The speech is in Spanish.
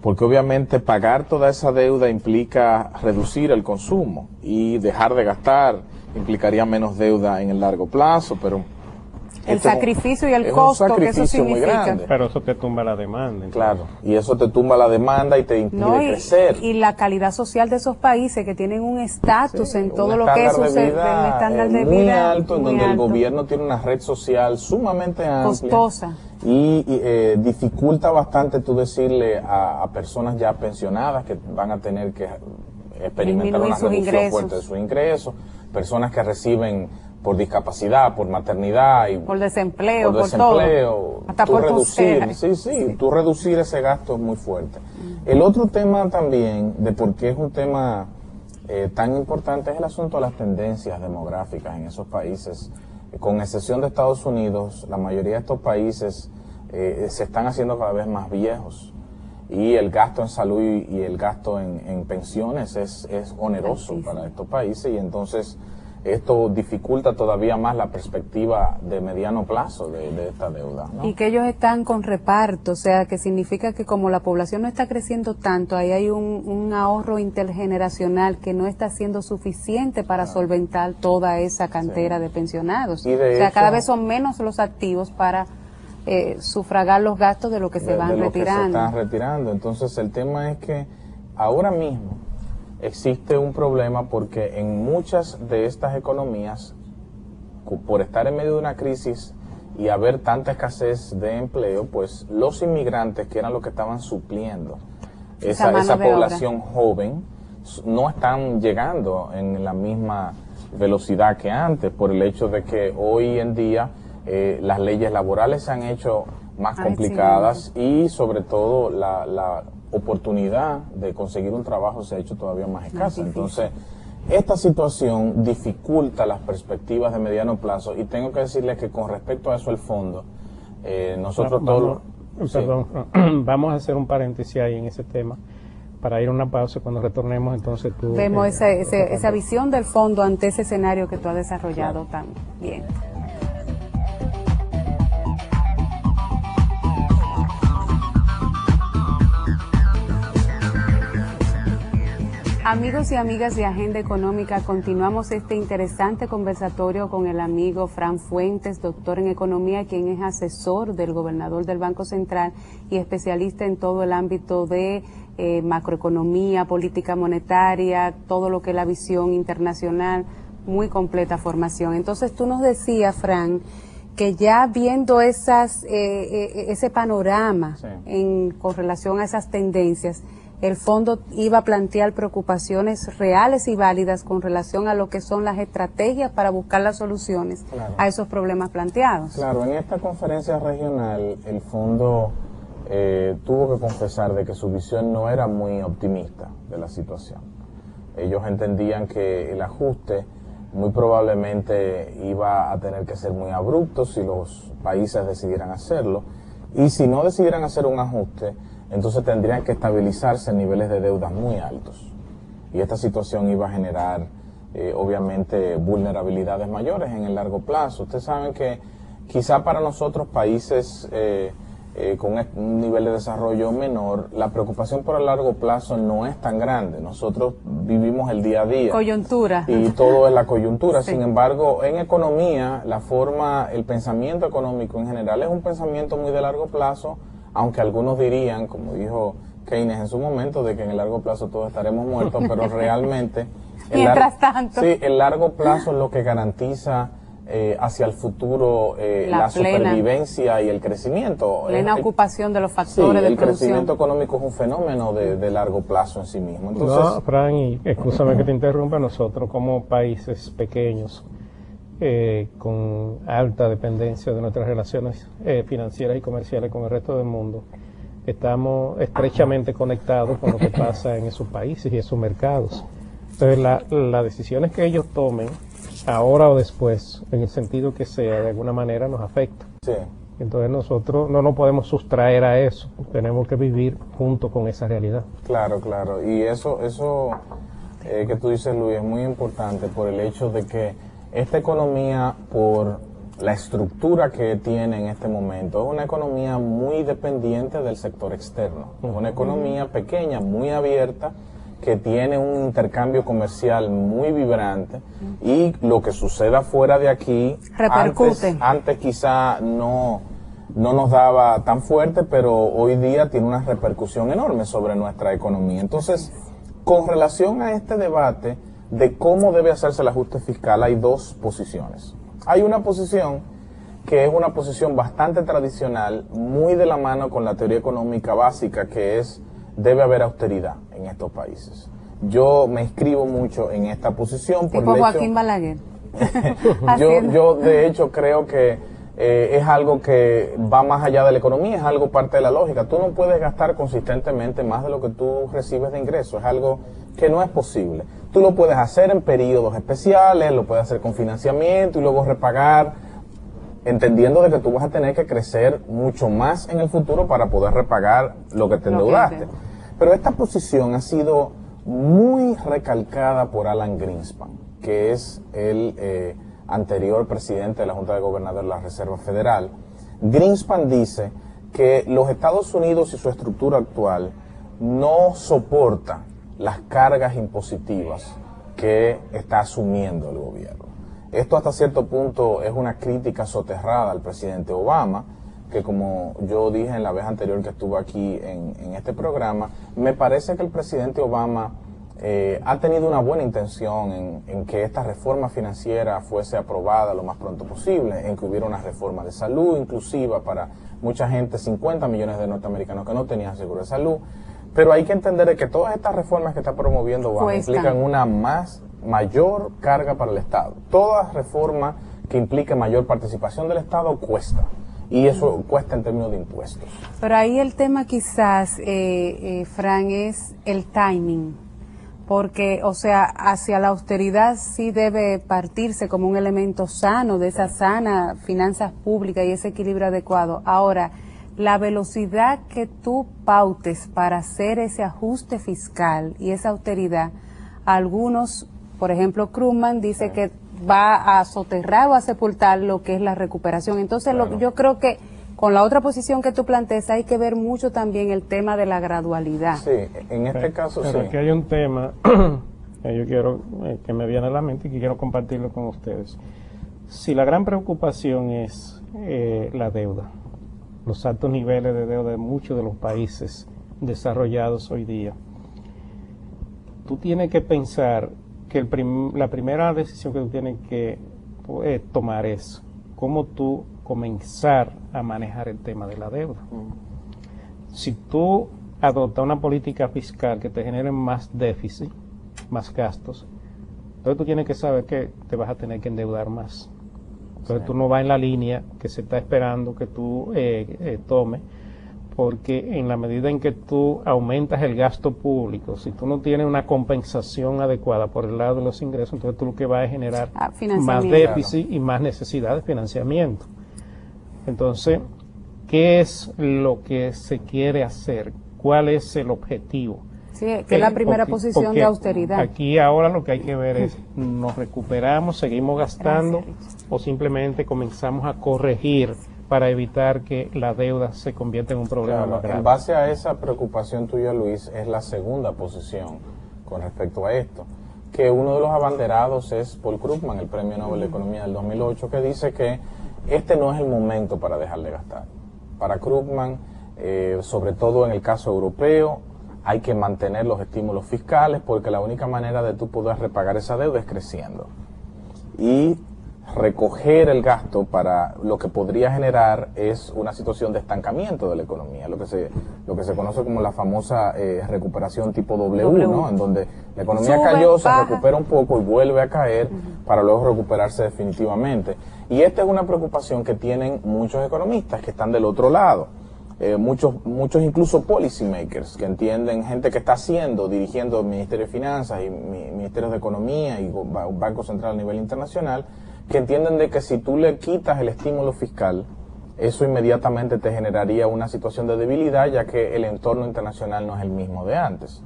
porque obviamente pagar toda esa deuda implica reducir el consumo y dejar de gastar implicaría menos deuda en el largo plazo, pero el sacrificio y el costo que eso significa. Pero eso te tumba la demanda. Entonces. Claro, y eso te tumba la demanda y te impide crecer. Y la calidad social de esos países que tienen un estatus en todo lo que es un estándar de muy vida alto, en donde el gobierno tiene una red social sumamente amplia. Costosa. Y dificulta bastante tú decirle a personas ya pensionadas que van a tener que experimentar una reducción fuerte de sus ingresos, personas que reciben por discapacidad, por maternidad y por desempleo, por todo, hasta por reducir, tú reducir ese gasto es muy fuerte. El otro tema también de por qué es un tema tan importante es el asunto de las tendencias demográficas en esos países. Con excepción de Estados Unidos, la mayoría de estos países se están haciendo cada vez más viejos y el gasto en salud y el gasto en pensiones es oneroso para estos países, y entonces esto dificulta todavía más la perspectiva de mediano plazo de esta deuda, ¿no? Y que ellos están con reparto, o sea, que significa que como la población no está creciendo tanto, ahí hay un ahorro intergeneracional que no está siendo suficiente para solventar toda esa cantera de pensionados. Y de o sea, hecho, cada vez son menos los activos para sufragar los gastos de lo que se van retirando. Que se están retirando. Entonces el tema es que ahora mismo existe un problema porque en muchas de estas economías, por estar en medio de una crisis y haber tanta escasez de empleo, pues los inmigrantes, que eran los que estaban supliendo esa población joven, no están llegando en la misma velocidad que antes, por el hecho de que hoy en día las leyes laborales se han hecho más complicadas y sobre todo la oportunidad de conseguir un trabajo se ha hecho todavía más escasa. Entonces, esta situación dificulta las perspectivas de mediano plazo, y tengo que decirles que con respecto a eso el fondo, nosotros vamos a hacer un paréntesis ahí en ese tema para ir a una pausa. Cuando retornemos, entonces tú... Vemos esa visión del fondo ante ese escenario que tú has desarrollado tan bien. Amigos y amigas de Agenda Económica, continuamos este interesante conversatorio con el amigo Fran Fuentes, doctor en economía, quien es asesor del gobernador del Banco Central y especialista en todo el ámbito de macroeconomía, política monetaria, todo lo que es la visión internacional, muy completa formación. Entonces tú nos decías, Fran, que ya viendo ese panorama con relación a esas tendencias, el fondo iba a plantear preocupaciones reales y válidas con relación a lo que son las estrategias para buscar las soluciones a esos problemas planteados. Claro, en esta conferencia regional el fondo tuvo que confesar de que su visión no era muy optimista de la situación. Ellos entendían que el ajuste muy probablemente iba a tener que ser muy abrupto si los países decidieran hacerlo, y si no decidieran hacer un ajuste, entonces tendrían que estabilizarse en niveles de deudas muy altos. Y esta situación iba a generar, obviamente, vulnerabilidades mayores en el largo plazo. Ustedes saben que quizá para nosotros, países con un nivel de desarrollo menor, la preocupación por el largo plazo no es tan grande. Nosotros vivimos el día a día. Coyuntura. Y todo es la coyuntura. Sí. Sin embargo, en economía, el pensamiento económico en general es un pensamiento muy de largo plazo, aunque algunos dirían, como dijo Keynes en su momento, de que en el largo plazo todos estaremos muertos, pero realmente mientras tanto, el largo plazo es lo que garantiza hacia el futuro la supervivencia y el crecimiento. Plena ocupación de los factores de el producción. Crecimiento económico es un fenómeno de largo plazo en sí mismo. Entonces, no, Fran, y escúchame que te interrumpa, nosotros como países pequeños, con alta dependencia de nuestras relaciones financieras y comerciales con el resto del mundo, estamos estrechamente conectados con lo que pasa en esos países y esos mercados. Entonces las decisiones que ellos tomen, ahora o después, en el sentido que sea, de alguna manera nos afecta. Sí. Entonces nosotros no nos podemos sustraer a eso, tenemos que vivir junto con esa realidad. Claro, claro, y eso que tú dices, Luis, es muy importante por el hecho de que esta economía, por la estructura que tiene en este momento es una economía muy dependiente del sector externo. Es una economía pequeña, muy abierta, que tiene un intercambio comercial muy vibrante, y lo que suceda fuera de aquí repercute. Antes quizá no nos daba tan fuerte, pero hoy día tiene una repercusión enorme sobre nuestra economía. Entonces, con relación a este debate de cómo debe hacerse el ajuste fiscal, hay dos posiciones. Hay una posición que es una posición bastante tradicional, muy de la mano con la teoría económica básica, que es: debe haber austeridad en estos países. Yo me inscribo mucho en esta posición. Tipo Joaquín Balaguer. yo de hecho creo que es algo que va más allá de la economía, es algo parte de la lógica. Tú no puedes gastar consistentemente más de lo que tú recibes de ingresos, es algo que no es posible. Tú lo puedes hacer en periodos especiales, lo puedes hacer con financiamiento y luego repagar, entendiendo de que tú vas a tener que crecer mucho más en el futuro para poder repagar lo que te endeudaste. Pero esta posición ha sido muy recalcada por Alan Greenspan, que es el anterior presidente de la Junta de Gobernadores de la Reserva Federal. Greenspan dice que los Estados Unidos y su estructura actual no soporta las cargas impositivas que está asumiendo el gobierno. Esto hasta cierto punto es una crítica soterrada al presidente Obama, que, como yo dije en la vez anterior que estuve aquí en este programa, me parece que el presidente Obama ha tenido una buena intención en que esta reforma financiera fuese aprobada lo más pronto posible, en que hubiera una reforma de salud inclusiva para mucha gente, 50 millones de norteamericanos que no tenían seguro de salud. Pero hay que entender que todas estas reformas que está promoviendo Obama implican una mayor carga para el Estado. Toda reforma que implique mayor participación del Estado cuesta. Y eso cuesta en términos de impuestos. Pero ahí el tema quizás, Fran, es el timing. Porque, o sea, hacia la austeridad sí debe partirse como un elemento sano, de esa sana finanzas públicas y ese equilibrio adecuado. Ahora, la velocidad que tú pautes para hacer ese ajuste fiscal y esa austeridad, algunos, por ejemplo, Krugman dice que va a soterrar o a sepultar lo que es la recuperación. Entonces, yo creo que con la otra posición que tú planteas hay que ver mucho también el tema de la gradualidad. Sí, en este caso pero sí. Aquí hay un tema que yo quiero que me viene a la mente y que quiero compartirlo con ustedes. Si la gran preocupación es la deuda, los altos niveles de deuda de muchos de los países desarrollados hoy día, tú tienes que pensar que la primera decisión que tú tienes que tomar es cómo tú comenzar a manejar el tema de la deuda. Si tú adoptas una política fiscal que te genere más déficit, más gastos, entonces tú tienes que saber que te vas a tener que endeudar más. Entonces tú no vas en la línea que se está esperando que tú tomes, porque en la medida en que tú aumentas el gasto público, si tú no tienes una compensación adecuada por el lado de los ingresos, entonces tú lo que vas a generar más déficit y más necesidad de financiamiento. Entonces, ¿qué es lo que se quiere hacer? ¿Cuál es el objetivo? Sí, que es la primera posición de austeridad. Aquí ahora lo que hay que ver es, ¿nos recuperamos, seguimos gastando o simplemente comenzamos a corregir para evitar que la deuda se convierta en un problema más grave? En base a esa preocupación tuya, Luis, es la segunda posición con respecto a esto, que uno de los abanderados es Paul Krugman, el Premio Nobel de Economía del 2008, que dice que este no es el momento para dejar de gastar. Para Krugman, sobre todo en el caso europeo, hay que mantener los estímulos fiscales porque la única manera de tú poder repagar esa deuda es creciendo. Y recoger el gasto para lo que podría generar es una situación de estancamiento de la economía, lo que se conoce como la famosa recuperación tipo W, ¿no? En donde la economía cayó, se recupera un poco y vuelve a caer para luego recuperarse definitivamente. Y esta es una preocupación que tienen muchos economistas que están del otro lado. Muchos incluso policy makers que entienden, gente que está dirigiendo el Ministerio de Finanzas y Ministerios de Economía y Banco Central a nivel internacional, que entienden de que si tú le quitas el estímulo fiscal, eso inmediatamente te generaría una situación de debilidad, ya que el entorno internacional no es el mismo de antes.